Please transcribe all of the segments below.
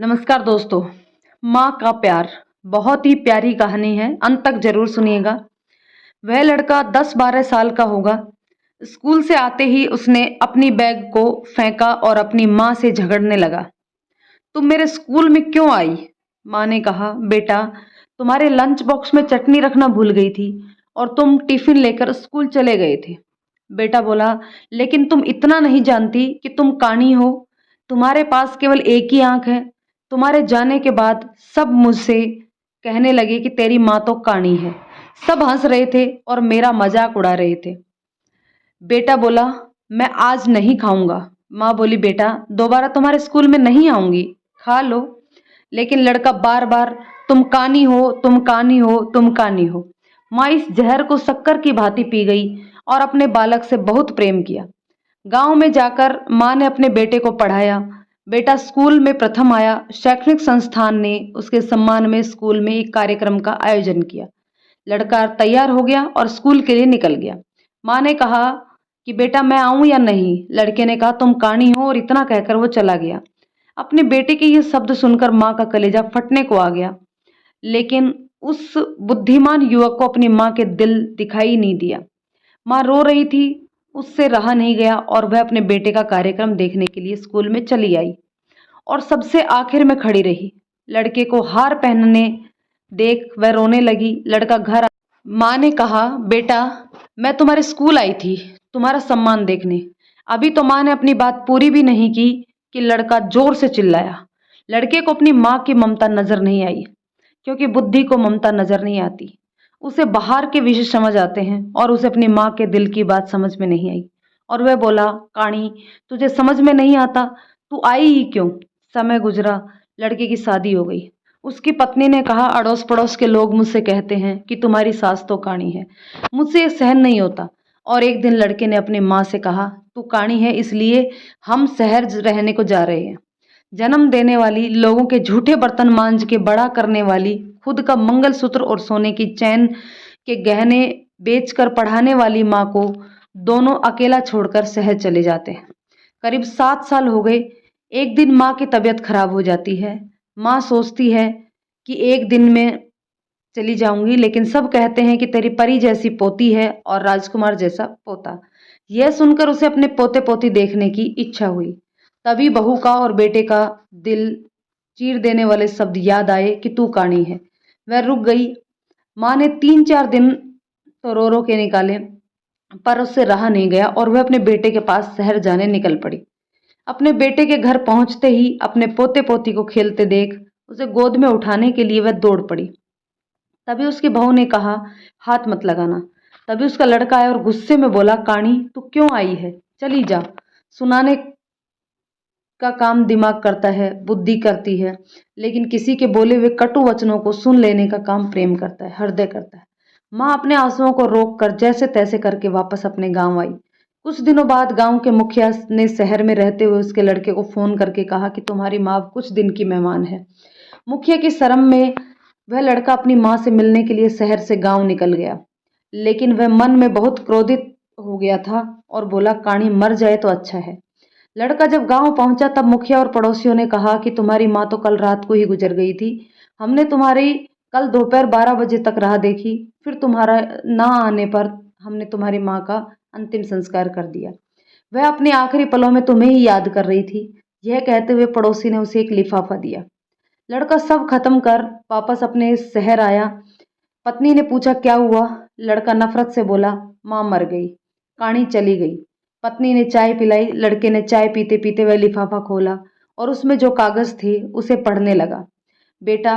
नमस्कार दोस्तों। माँ का प्यार बहुत ही प्यारी कहानी है, अंत तक जरूर सुनिएगा। वह लड़का 10-12 साल का होगा। स्कूल से आते ही उसने अपनी बैग को फेंका और अपनी माँ से झगड़ने लगा। तुम मेरे स्कूल में क्यों आई? माँ ने कहा, बेटा तुम्हारे लंच बॉक्स में चटनी रखना भूल गई थी और तुम टिफिन लेकर स्कूल चले गए थे। बेटा बोला, लेकिन तुम इतना नहीं जानती कि तुम कानी हो। तुम्हारे पास केवल एक ही आंख है। तुम्हारे जाने के बाद सब मुझसे कहने लगे कि तेरी माँ तो कानी है। सब हंस रहे थे और मेरा मजाक उड़ा रहे थे। बेटा बोला, मैं आज नहीं खाऊंगा। माँ बोली, बेटा दोबारा तुम्हारे स्कूल में नहीं आऊंगी, खा लो। लेकिन लड़का बार बार, तुम कानी हो, तुम कानी हो, तुम कानी हो। माँ इस जहर को शक्कर की भांति पी गई और अपने बालक से बहुत प्रेम किया। गांव में जाकर माँ ने अपने बेटे को पढ़ाया। बेटा स्कूल में प्रथम आया। शैक्षणिक संस्थान ने उसके सम्मान में स्कूल में एक कार्यक्रम का आयोजन किया। लड़का तैयार हो गया और स्कूल के लिए निकल गया। माँ ने कहा कि बेटा मैं आऊं या नहीं? लड़के ने कहा, तुम कानी हो, और इतना कहकर वो चला गया। अपने बेटे के ये शब्द सुनकर माँ का कलेजा फटने को आ गया। लेकिन उस बुद्धिमान युवक को अपनी माँ के दिल दिखाई नहीं दिया। माँ रो रही थी, उससे रहा नहीं गया और वह अपने बेटे का कार्यक्रम देखने के लिए स्कूल में चली आई और सबसे आखिर में खड़ी रही। लड़के को हार पहनने देख वह रोने लगी। लड़का घर माँ ने कहा, बेटा मैं तुम्हारे स्कूल आई थी तुम्हारा सम्मान देखने। अभी तो माँ ने अपनी बात पूरी भी नहीं की कि लड़का जोर से चिल्लाया। लड़के को अपनी माँ की ममता नजर नहीं आई, क्योंकि बुद्धि को ममता नजर नहीं आती। उसे बाहर के विषय समझ आते हैं और उसे अपनी माँ के दिल की बात समझ में नहीं आई। और वह बोला, काणी तुझे समझ में नहीं आता, तू आई ही क्यों? समय गुजरा, लड़के की शादी हो गई। उसकी पत्नी ने कहा, अड़ोस पड़ोस के लोग मुझसे कहते हैं कि तुम्हारी सास तो काणी है, मुझसे ये सहन नहीं होता। और एक दिन लड़के ने अपनी माँ से कहा, तू काणी है इसलिए हम शहर रहने को जा रहे हैं। जन्म देने वाली, लोगों के झूठे बर्तन मांज के बड़ा करने वाली, खुद का मंगलसूत्र और सोने की चैन के गहने बेचकर पढ़ाने वाली माँ को दोनों अकेला छोड़कर शहर चले जाते हैं। करीब 7 साल हो गए। एक दिन माँ की तबीयत खराब हो जाती है। माँ सोचती है कि एक दिन में चली जाऊंगी, लेकिन सब कहते हैं कि तेरी परी जैसी पोती है और राजकुमार जैसा पोता। यह सुनकर उसे अपने पोते पोती देखने की इच्छा हुई। तभी बहू का और बेटे का दिल चीर देने वाले शब्द याद आए कि तू काणी है। वह रुक गई। माँ ने 3-4 दिन तो रो रो के निकाले, पर उससे रहा नहीं गया और वह अपने बेटे के पास शहर जाने निकल पड़ी। अपने बेटे के घर पहुंचते ही अपने पोते पोती को खेलते देख उसे गोद में उठाने के लिए वह दौड़ पड़ी। तभी उसकी बहू ने कहा, हाथ मत लगाना। तभी उसका लड़का आया और गुस्से में बोला, काणी तू क्यों आई है? चली जा। सुनाने का काम दिमाग करता है, बुद्धि करती है, लेकिन किसी के बोले हुए कटु वचनों को सुन लेने का काम प्रेम करता है, हृदय करता है। माँ अपने आंसुओं को रोक कर जैसे तैसे करके वापस अपने गांव आई। कुछ दिनों बाद गांव के मुखिया ने शहर में रहते हुए उसके लड़के को फोन करके कहा कि तुम्हारी माँ कुछ दिन की मेहमान है। मुखिया की शर्म में वह लड़का अपनी माँ से मिलने के लिए शहर से गांव निकल गया, लेकिन वह मन में बहुत क्रोधित हो गया था और बोला, काणी मर जाए तो अच्छा है। लड़का जब गांव पहुंचा तब मुखिया और पड़ोसियों ने कहा कि तुम्हारी माँ तो कल रात को ही गुजर गई थी। हमने तुम्हारी कल दोपहर 12 बजे तक राह देखी, फिर तुम्हारा ना आने पर हमने तुम्हारी माँ का अंतिम संस्कार कर दिया। वह अपने आखिरी पलों में तुम्हें ही याद कर रही थी। यह कहते हुए पड़ोसी ने उसे एक लिफाफा दिया। लड़का सब खत्म कर वापस अपने शहर आया। पत्नी ने पूछा, क्या हुआ? लड़का नफरत से बोला, माँ मर गई, काणी चली गई। पत्नी ने चाय पिलाई। लड़के ने चाय पीते पीते वह लिफाफा खोला और उसमें जो कागज थे उसे पढ़ने लगा। बेटा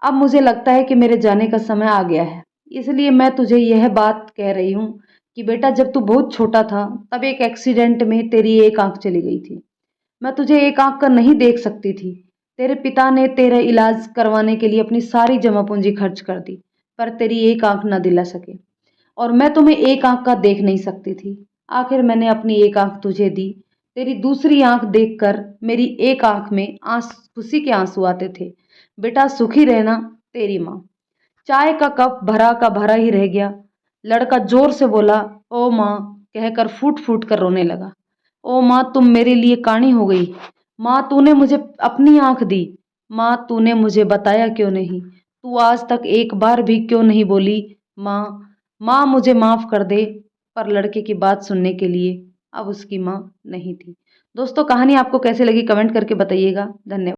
अब मुझे लगता है कि मेरे जाने का समय आ गया है, इसलिए मैं तुझे यह बात कह रही हूँ कि बेटा जब तू बहुत छोटा था तब एक एक्सीडेंट में तेरी एक आंख चली गई थी। मैं तुझे एक आंख का नहीं देख सकती थी। तेरे पिता ने तेरा इलाज करवाने के लिए अपनी सारी जमा पूंजी खर्च कर दी, पर तेरी एक आंख न दिला सके। और मैं तुम्हें एक आंख का देख नहीं सकती थी। आखिर मैंने अपनी एक आंख तुझे दी। तेरी दूसरी आंख देखकर मेरी एक आंख में खुशी के आंसू आते थे। बेटा सुखी रहना, तेरी माँ। चाय का कप भरा का भरा ही रह गया। लड़का जोर से बोला, ओ माँ, कहकर फूट फूट कर रोने लगा। ओ माँ, तुम मेरे लिए काणी हो गई। माँ, तूने मुझे अपनी आंख दी, माँ तूने मुझे बताया क्यों नहीं, तू आज तक एक बार भी क्यों नहीं बोली माँ, माँ मुझे माफ कर दे। पर लड़के की बात सुनने के लिए अब उसकी माँ नहीं थी। दोस्तों कहानी आपको कैसी लगी कमेंट करके बताइएगा। धन्यवाद।